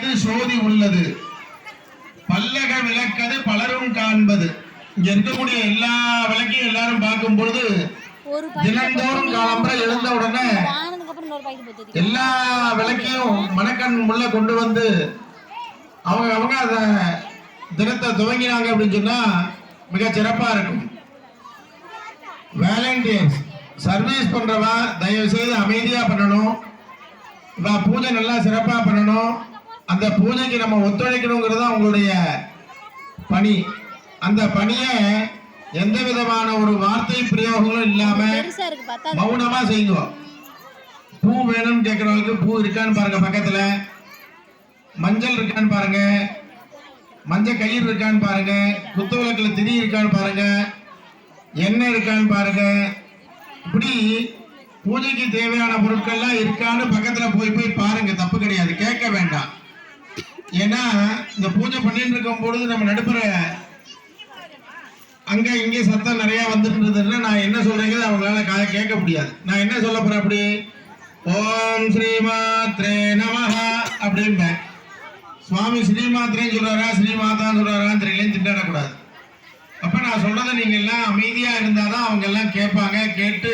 நிறைந்து சோதி உள்ளது, பல்லக விளக்கது பலரும் காண்பது. இங்க இருக்கக்கூடிய எல்லா விளக்கையும் எல்லாரும் பார்க்கும் பொழுது தினந்தோறும் காலம்பரை எழுந்த உடனே எல்லா விளக்கையும் மனக்கண் முள்ள கொண்டு வந்து அவங்க அத தினத்தை துவங்கினாங்க அப்படின்னு சொன்னா மிக சிறப்பா இருக்கும். வாலண்டியர்ஸ் சர்வீஸ் பண்றவா தயவு செய்து அமைதியா பண்ணணும். பூஜை நல்லா சிறப்பா பண்ணணும். அந்த பூஜைக்கு நம்ம ஒத்துழைக்கணுங்கிறது அவங்களுடைய பணி. அந்த பணியை எந்த விதமான ஒரு வார்த்தை பிரயோகங்களும் இல்லாம மௌனமா செய்யுங்க. பூ வேணும்னு கேட்கறவங்களுக்கு பூ இருக்கான்னு பாருங்க, பக்கத்துல மஞ்சள் இருக்கான்னு பாருங்க, மஞ்சள் கயிறு இருக்கான்னு பாருங்க, குத்து விளக்குல திரி இருக்கான்னு பாருங்க, எண்ணெய் இருக்கான்னு பாருங்க. இப்படி பூஜைக்கு தேவையான பொருட்கள்லாம் இருக்கான்னு பக்கத்துல போய் பாருங்க, தப்பு கிடையாது, கேட்க வேண்டாம். ஏன்னா இந்த பூஜை பண்ணிட்டு இருக்கும் பொழுது நம்ம நடுப்புற அங்க இங்கே சத்தம் நிறைய வந்துட்டு நான் என்ன சொல்றேங்கிறது அவங்களால கேட்க முடியாது. நான் என்ன சொல்ல போறேன், அப்படி ஓம் ஸ்ரீமாத்ரே நமஹ அப்படின்பேன். சுவாமி ஸ்ரீமாத்ரேன்னு சொல்றாரா ஸ்ரீமாதான்னு சொல்றாரான்னு தெரியலன்னு திண்டாடக்கூடாது. அப்ப நான் சொல்றதை நீங்க எல்லாம் அமைதியா இருந்தாதான் அவங்க எல்லாம் கேட்பாங்க. கேட்டு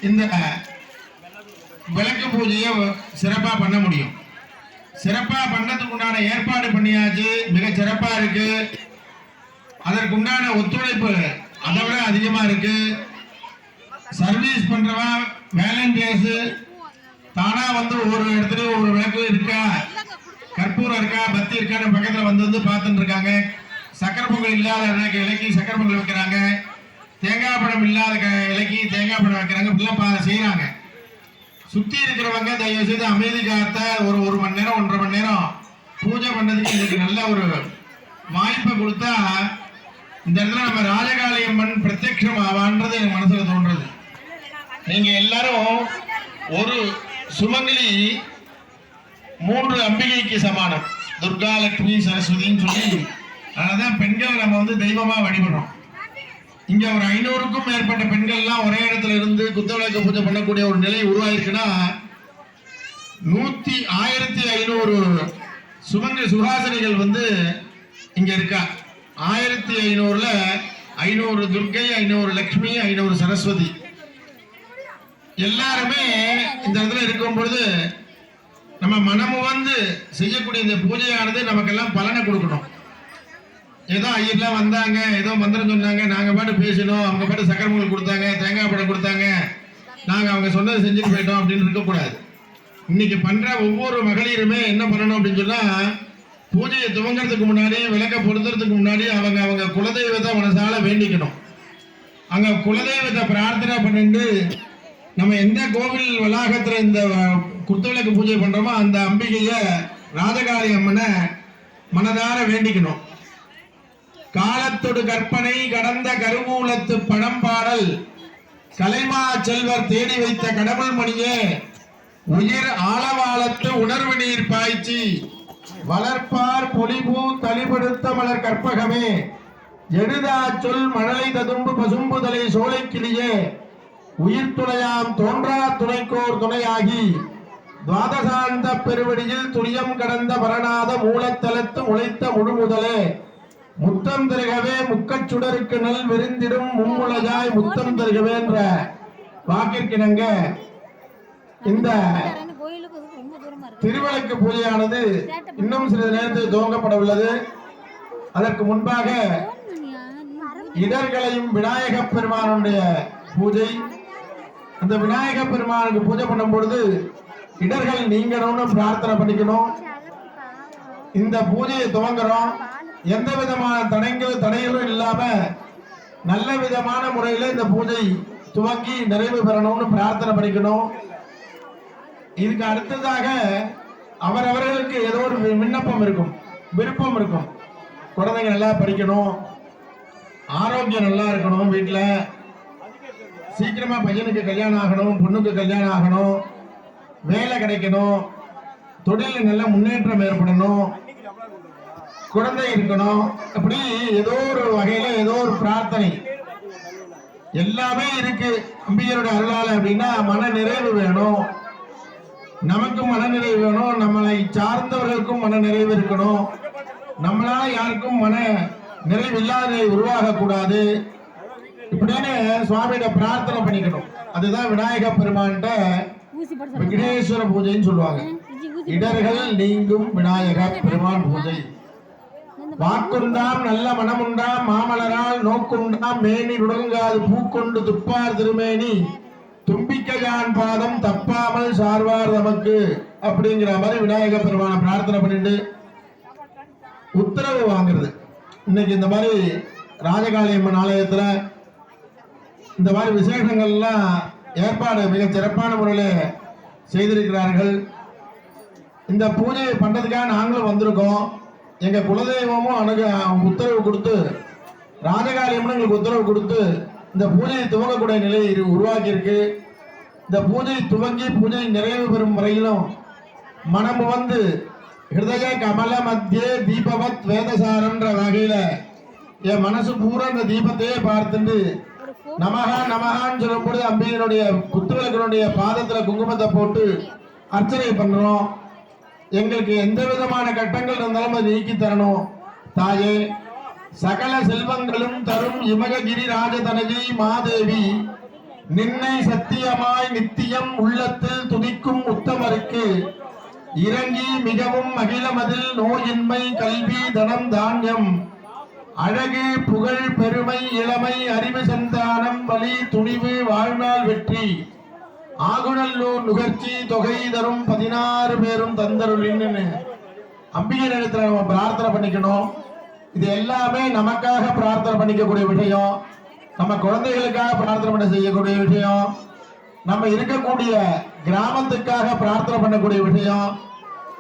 இந்த விளக்கு பூஜையை சிறப்பா பண்ண முடியும். சிறப்பா பண்ணதுக்கு உண்டான ஏற்பாடு பண்ணியாச்சு, மிக சிறப்பா இருக்கு. அதற்கு உண்டான ஒத்துழைப்பு அதை விட அதிகமா இருக்கு. சர்வீஸ் பண்றவா வேலண்டியர்ஸ் தானா வந்து ஒவ்வொரு இடத்துலயும் ஒவ்வொரு விளக்கு இருக்கா, கற்பூரம் இருக்கா, பத்தி இருக்கான்னு பக்கத்துல வந்து பார்த்துட்டு இருக்காங்க. சக்கரை பொங்கல் இல்லாத இலைக்கு சக்கரை பொங்கல் வைக்கிறாங்க, தேங்காய் பழம் இல்லாத இலைக்கு தேங்காய் பழம் வைக்கிறாங்க. இப்படிலாம் செய்யறாங்க. சுத்தி இருக்கிறவங்க தயவு செய்து அமைதி காத்த ஒரு மணி நேரம் 1.5 மணி நேரம் பூஜை பண்ணதுக்கு இன்னைக்கு நல்ல ஒரு வாய்ப்பை கொடுத்தா இந்த இடத்துல நம்ம ராஜகாளியம்மன் பிரத்யட்சம் ஆவான்றது என் மனசுல தோன்றது. நீங்க எல்லாரும் ஒரு சுமங்கலி 3 அம்பிகைக்கு சமானம், துர்கா லட்சுமி சரஸ்வதின்னு சொல்லி. அதனாலதான் பெண்கள் நம்ம வந்து தெய்வமா வழிபடுறோம். இங்க ஒரு 500க்கும் மேற்பட்ட பெண்கள்லாம் ஒரே இடத்துல இருந்து குத்துவிளக்கு பூஜை பண்ணக்கூடிய ஒரு நிலை உருவாயிருக்குன்னா 1500 சுகாசினிகள் வந்து இங்க இருக்கா. 1500ல 500 துர்க்கை, 500 லட்சுமி, 500 சரஸ்வதி எல்லாருமே இந்த இடத்துல இருக்கும் பொழுது நம்ம மனமு வந்து செய்யக்கூடிய இந்த பூஜையானது நமக்கெல்லாம் பலனை கொடுக்கணும். ஏதோ ஐயர்லாம் வந்தாங்க, ஏதோ மந்திரம் சொன்னாங்க, நாங்க பாட்டு பேசணும், அவங்க பாட்டு சக்கரை பொங்கல் கொடுத்தாங்க, தேங்காய் பழம் கொடுத்தாங்க, நாங்க அவங்க சொன்னதை செஞ்சுட்டு போயிட்டோம் அப்படின்னு இருக்கக்கூடாது. இன்னைக்கு பண்ற ஒவ்வொரு மகளிருமே என்ன பண்ணணும் அப்படின்னு சொன்னா, பூஜையை துவங்கிறதுக்கு முன்னாடி விளக்க பொருத்துறதுக்கு முன்னாடி அவங்க குலதெய்வத்தை மனசால வேண்டிக்கணும். அங்க குலதெய்வத்தை பிரார்த்தனை பண்ணிட்டு நம்ம எந்த கோவில் வளாகத்துல இந்த குத்துவிளக்கு பூஜை பண்றோமோ அந்த அம்பிகைய ராஜகாளி அம்மனை மனதார வேண்டிக்கணும். காலத்தொடு கற்பனை கடந்த கருவூலத்து பழம்பாடல் கலைமா செல்வர் தேடி வைத்த கடவுள் மணியே உயிர் ஆழவாளத்து உணர்வு நீர் பாய்ச்சி வளர்ப்பார் பொலிபூ தளிபடுத்த மலர் கற்பகமே எழுதா சொல் மழலை ததும்பு பசும்புதலை சோலைக்கிளியே உயிர் துணையாம் தோன்றா துணைக்கோர் துணையாகி துவாதசாந்த பெருவடியில் துரியம் கடந்த பரநாத மூலத்தலத்து உழைத்த முழுமுதலே முத்தம் தருகவே முக்கச்சுடருக்கு நல் விருந்திடும் மும்முளையாய் முத்தம் தருகவே என்ற வாக்கிற்கிணங்க இந்த திருவிளக்கு பூஜையானது இன்னும் சிறிது நேரத்தில் துவங்கப்பட உள்ளது. அதற்கு முன்பாக இடர்களையும் விநாயக பெருமானுடைய பூஜை. அந்த விநாயக பெருமானுக்கு பூஜை பண்ணும் பொழுது இடர்கள் நீங்கணும்னு பிரார்த்தனை பண்ணிக்கணும். இந்த பூஜையை துவங்குறோம், எந்த விதமான தடைகளும் இல்லாம நல்ல விதமான முறையில இந்த பூஜை துவங்கி நிறைவு பெறணும்னு பிரார்த்தனை பண்ணிக்கணும். இதுக்கு அடுத்ததாக அவரவர்களுக்கு ஏதோ ஒரு விண்ணப்பம் இருக்கும், விருப்பம் இருக்கும். குழந்தைங்க நல்லா படிக்கணும், ஆரோக்கியம் நல்லா இருக்கணும், வீட்டுல சீக்கிரமா பையனுக்கு கல்யாணம் ஆகணும், பொண்ணுக்கு கல்யாணம் ஆகணும், வேலை கிடைக்கணும், தொழில் நல்ல முன்னேற்றம் ஏற்படணும், குழந்தை இருக்கணும். அப்படி ஏதோ ஒரு வகையில ஏதோ ஒரு பிரார்த்தனை எல்லாமே இருக்கு. அம்பிகையோட அருளால அப்படின்னா மன நிறைவு வேணும், நமக்கும் மனநிறைவு வேணும், நம்மளை சார்ந்தவர்களுக்கும் மன நிறைவு இருக்கணும். நம்மளால யாருக்கும் மன நிறைவு இல்லாத உருவாக கூடாது. இப்படின்னு சுவாமியிட பிரார்த்தனை பண்ணிக்கணும். அதுதான் விநாயக பெருமான்கிட்ட விக்னேஸ்வர பூஜைன்னு சொல்லுவாங்க. இடர்கள் நீங்கும் விநாயக பெருமான் பூஜை. வாக்குண்டாம் நல்ல மனமுண்டாம் மாமலரால் நோக்குண்டாம் மேனி நுடங்காது பூக்கொண்டு துப்பார் திருமேனி தும்பிக்கையான் பாதம் தப்பாமல் சார்வார் நமக்கு அப்படிங்கிற மாதிரி விநாயக பெருமான பிரார்த்தனை பண்ணிட்டு உத்தரவு வாங்குறது. இன்னைக்கு இந்த மாதிரி ராஜகாளியம்மன் ஆலயத்துல இந்த மாதிரி விசேஷங்கள்லாம் ஏற்பாடு மிக சிறப்பான முறையில் செய்திருக்கிறார்கள். இந்த பூஜையை பண்றதுக்காக நாங்களும் வந்திருக்கோம். எங்க குலதெய்வமும் உத்தரவு கொடுத்து, ராஜகாளியம்மன் எங்களுக்கு உத்தரவு கொடுத்து இந்த பூஜையை துவங்கக்கூடிய நிலையை உருவாக்கி இருக்கு. இந்த பூஜை துவங்கி பூஜை நிறைவு பெறும் வரையிலும் மனம் வந்து ஹிருதய கமல மத்திய தீபவத் வேதசாரன்ற வகையில என் மனசு பூரா இந்த தீபத்தையே பார்த்துட்டு நமகா நமகான்னு சொல்லும் பொழுது அம்பிகையினுடைய குத்துவிளக்கனுடைய பாதத்துல குங்குமத்தை போட்டு அர்ச்சனை பண்றோம். எங்களுக்கு எந்த விதமான கட்டங்கள் இருந்தாலும் அதை நீக்கி தரணும். தாயே, சகல செல்வங்களும் தரும் இமககிரி ராஜதனகி மாதேவி, நின்னை சத்தியமாய் நித்தியம் உள்ளத்தில் துதிக்கும் உத்தமருக்கு இறங்கி மிகவும் மகிழமதில் நோயின்மை கல்வி தனம் தானியம் அழகு புகழ் பெருமை இளமை அறிவு சந்தானம் வலி துணிவு வாழ்நாள் வெற்றி ஆகுணல்லூர் நுகர்ச்சி தொகை தரும் 16 பேரும் தந்தருளின்னு அம்பிகை நேரத்தில் நம்ம பிரார்த்தனை பண்ணிக்கணும். இது எல்லாமே நமக்காக பிரார்த்தனை பண்ணிக்கக்கூடிய விஷயம், நம்ம குழந்தைகளுக்காக பிரார்த்தனை பண்ண செய்யக்கூடிய விஷயம், நம்ம இருக்கக்கூடிய கிராமத்துக்காக பிரார்த்தனை பண்ணக்கூடிய விஷயம்,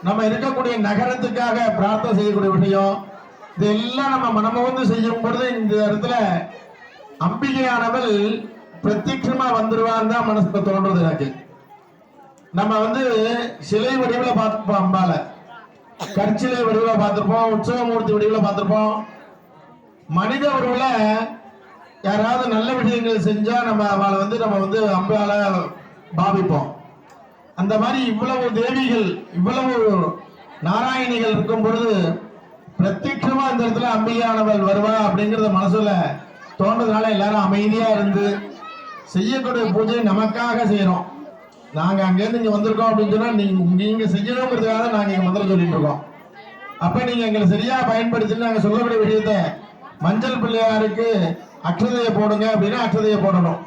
நம்ம இருக்கக்கூடிய நகரத்துக்காக பிரார்த்தனை செய்யக்கூடிய விஷயம். இதெல்லாம் நம்ம மனமோந்து செய்யும் பொழுது இந்த இடத்துல அம்பிகையானவள் பிரத்யட்சமா வந்துருவான்னு தான் மனசுல தோன்றது எனக்கு. நம்ம சிலை வடிவில் பார்த்துப்போம், அம்பால கற்சிலை வடிவில் பார்த்திருப்போம், உற்சவமூர்த்தி வடிவில் பார்த்திருப்போம். மனித உருவுல யாராவது நல்ல விஷயங்கள் செஞ்சா நம்ம அவளை நம்ம அம்பால பாவிப்போம். அந்த மாதிரி இவ்வளவு தேவிகள் இவ்வளவு நாராயணிகள் இருக்கும் பொழுது பிரத்யட்சமா இந்த இடத்துல அம்பிகையானவள் வருவா அப்படிங்கறத மனசுல தோன்றதுனால எல்லாரும் அமைதியா இருந்து செய்யக்கூடிய பூஜை நமக்காக செய்யறோம். நாங்க அங்கேருந்து இங்க வந்திருக்கோம் அப்படின்னு சொன்னா நீங்க செய்யணுங்கிறதுக்காக நாங்க இங்க மந்திரம் சொல்லிட்டு இருக்கோம். அப்ப நீங்க எங்களை சரியா பயன்படுத்தி நாங்க சொல்லக்கூடிய விஷயத்த மஞ்சள் பிள்ளையாருக்கு அக்ஷதையை போடுங்க அப்படின்னா அக்ஷதையை போடணும்,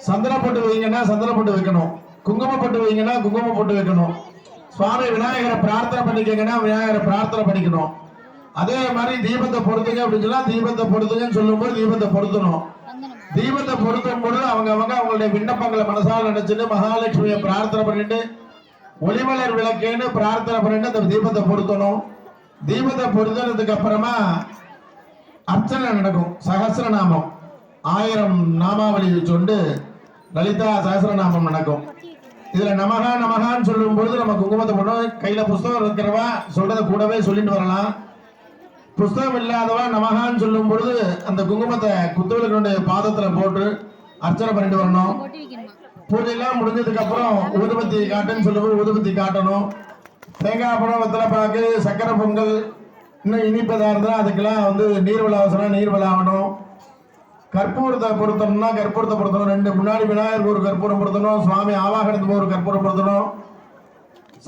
சந்தன போட்டு வைங்கன்னா சந்தன போட்டு வைக்கணும், குங்குமம் போட்டு வைங்கன்னா குங்குமம் போட்டு வைக்கணும், சுவாமி விநாயகரை பிரார்த்தனை பண்ணிக்கங்கன்னா விநாயகரை பிரார்த்தனை பண்ணிக்கணும். அதே மாதிரி தீபத்தை பொருத்துங்க அப்படின்னு சொன்னா தீபத்தை பொருத்துங்கன்னு சொல்லும் போது தீபத்தை பொருத்தணும். தீபத்தை பொருத்தும் பொழுது அவங்களுடைய விண்ணப்பங்களை மனசால நினைச்சுட்டு மகாலட்சுமியை பிரார்த்தனை பண்ணிட்டு ஒளிமலர் விளக்கேன்னு பிரார்த்தனை பண்ணிட்டு அந்த தீபத்தை பொருத்தணும். தீபத்தை பொருத்தினதுக்கு அப்புறமா அர்ச்சனை நடக்கும். சகசிரநாமம் 1000 நாமாவளி சொண்டு லலிதா சகசிரநாமம் நடக்கும். இதுல நமகா நமகான்னு சொல்லும் பொழுது நம்ம குங்குமத்தை போட்டோம். கையில புஸ்தகம் இருக்கிறவா சொல்றத கூடவே சொல்லிட்டு வரலாம். புஸ்தகம் இல்லாதவா நமகான்னு சொல்லும் பொழுது அந்த குங்குமத்தை குத்துவிளக்கனுடைய பாதத்துல போட்டு அர்ச்சனை பண்ணிட்டு வரணும். பூஜை எல்லாம் முடிஞ்சதுக்கு அப்புறம் ஊதுபத்தி காட்டுன்னு சொல்லும்போது ஊதுபத்தி காட்டணும். தேங்காய் பழம், வெத்தலை பாக்கு, சக்கரை பொங்கல், இன்னும் இனிப்பதா இருந்தா அதுக்கெல்லாம் நீர் விழாவசனம் நீர் விழாவணும். கற்பூரத்தை பொருத்தணும்னா கற்பூரத்தை பொருத்தணும். 2 முன்னாடி விநாயகருக்கு ஒரு கற்பூரம் பொருத்தணும், சுவாமி ஆவாகனத்துக்கு ஒரு கற்பூரம் பொருத்தணும்,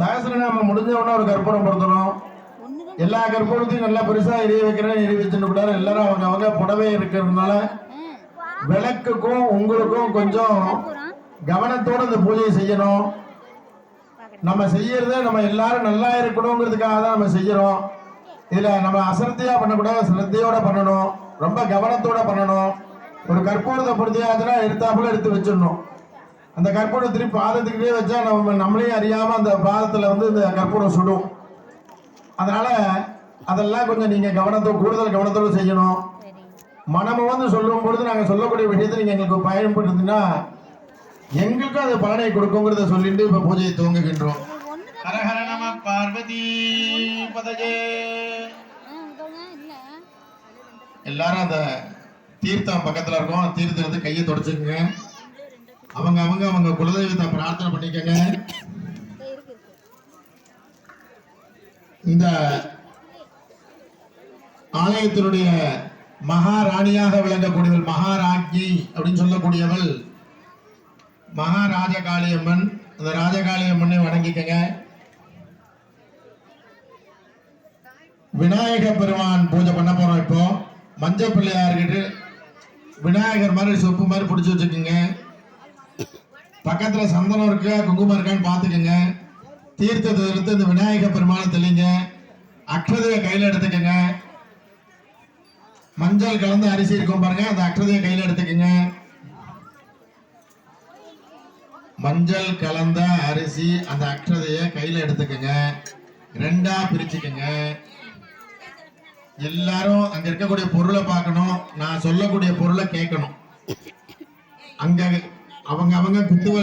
சகசிரநாமம் முடிஞ்ச உடனே ஒரு கற்பூரம் பொருத்தணும். எல்லா கற்பூரத்தையும் நல்லா பெருசா எரிய வைக்கிறேன், எரிய வச்சுட்டு கூடாது. எல்லாரும் அவங்க புடவை இருக்கிறதுனால விளக்குக்கும் உங்களுக்கும் கொஞ்சம் கவனத்தோட இந்த பூஜையை செய்யணும். நம்ம செய்யறது நம்ம எல்லாரும் நல்லா இருக்கணுங்கிறதுக்காக தான் நம்ம செய்யறோம். இதுல நம்ம அசிரத்தையா பண்ணக்கூடாது, சிரத்தையோட பண்ணணும், ரொம்ப கவனத்தோட பண்ணணும். ஒரு கற்பூரத்தை பொருத்தியாச்சுன்னா எடுத்தாப்புல எடுத்து வச்சிடணும். அந்த கற்பூரம் திருப்பி பாதத்துக்கிட்டே வச்சா நம்மளையும் அறியாம அந்த பாதத்துல இந்த கற்பூரம் சுடும். அதனால அதெல்லாம் கொஞ்சம் நீங்க கூடுதல் கவனத்தோட செய்யணும். மனம சொல்லும் பொழுது நாங்க சொல்லக்கூடிய விஷயத்தை நீங்க எங்களுக்கு பயன்படுத்தினா எங்களுக்கும் அது பலனை கொடுக்குங்கிறத சொல்லிட்டு இப்ப பூஜையை துவங்குகின்றோம். ஹரஹர நம பார்வதி பதஜே. எல்லாரும் அந்த தீர்த்தம் பக்கத்துல இருக்கும், தீர்த்தத்தை கையை தொடச்சுக்குங்க. அவங்க குலதெய்வத்தை பிரார்த்தனை பண்ணிக்கங்க. இந்த ஆலயத்தினுடைய மகாராணியாக விளங்கக்கூடியவள், மகாராஜி அப்படின்னு சொல்லக்கூடியவள் மகாராஜ காளியம்மன். அந்த ராஜகாளியம்மனை வணங்கிக்கங்க. விநாயக பெருமான் பூஜை பண்ண போறோம். இப்போ மஞ்சள் பிள்ளையார்கிட்ட விநாயகர் மாதிரி சொப்பு மாதிரி பிடிச்சி வச்சுக்கோங்க. பக்கத்துல சந்தனம் இருக்கா குங்குமம் இருக்கான்னு பாத்துக்கோங்க. தீர்த்தத்தை எடுத்து இந்த விநாயக பெருமானை தெளிங்க. அக்ஷதையை கையில எடுத்துக்கோங்க. மஞ்சள் கலந்து அரிசி இருக்கும் பாருங்க, அந்த அக்ஷதையை கையில எடுத்துக்கோங்க. மஞ்சள் கலந்த அரிசி அந்த அக்ஷதையை கையில எடுத்துக்கோங்க. ரெண்டா பிரிச்சுக்கோங்க. எல்லாரும் அங்க இருக்கக்கூடிய பொருளை பார்க்கணும். நான் சொல்லக்கூடிய பொருளை கேட்கணும். அங்க அவங்க குத்துவ